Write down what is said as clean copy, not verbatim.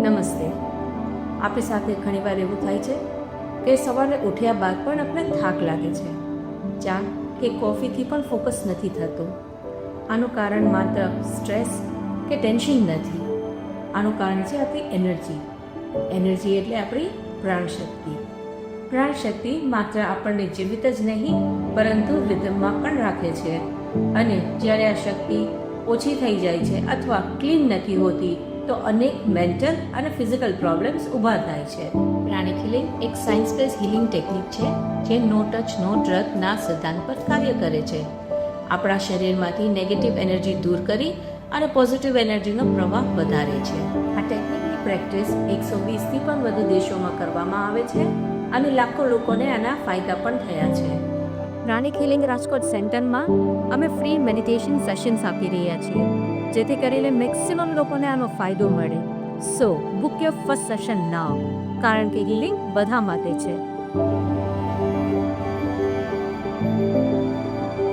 નમસ્તે. આપણી સાથે ઘણીવાર એવું થાય છે કે સવારે ઉઠ્યા બાદ પણ આપણે થાક લાગે છે. ચા કે કોફીથી પણ ફોકસ નથી થતું. આનું કારણ માત્ર સ્ટ્રેસ કે ટેન્શન નથી. આનું કારણ છે આપણી એનર્જી એટલે આપણી પ્રાણશક્તિ. પ્રાણશક્તિ માત્ર આપણને જીવિત જ નહીં પરંતુ રિધમમાં પણ રાખે છે. અને જ્યારે આ શક્તિ ઓછી થઈ જાય છે અથવા ક્લીન નથી હોતી તો અનેક મેન્ટલ અને ફિઝિકલ પ્રોબ્લેમ્સ ઊભા થાય છે. પ્રાણિક હિલિંગ એક સાયન્સ બેઝ હિલિંગ ટેકનિક છે જે નો ટચ નો ડ્રગના સિદ્ધાંત પર કાર્ય કરે છે. આપણા શરીરમાંથી નેગેટિવ એનર્જી દૂર કરી અને પોઝિટિવ એનર્જીનો પ્રવાહ વધારે છે. આ ટેકનિકની પ્રેક્ટિસ 120થી પણ વધુ દેશોમાં કરવામાં આવે છે અને લાખો લોકોને આના ફાયદા પણ થયા છે. પ્રાણિક હિલિંગ રાજકોટ સેન્ટરમાં અમે ફ્રી મેડિટેશન સેશન્સ આપી રહ્યા છીએ જેથી કરીને મેક્સિમમ લોકોને આનો ફાયદો મળે. સો બુક યોર ફર્સ્ટ સેશન નાઉ, કારણ કે હિલિંગ બધા માટે છે.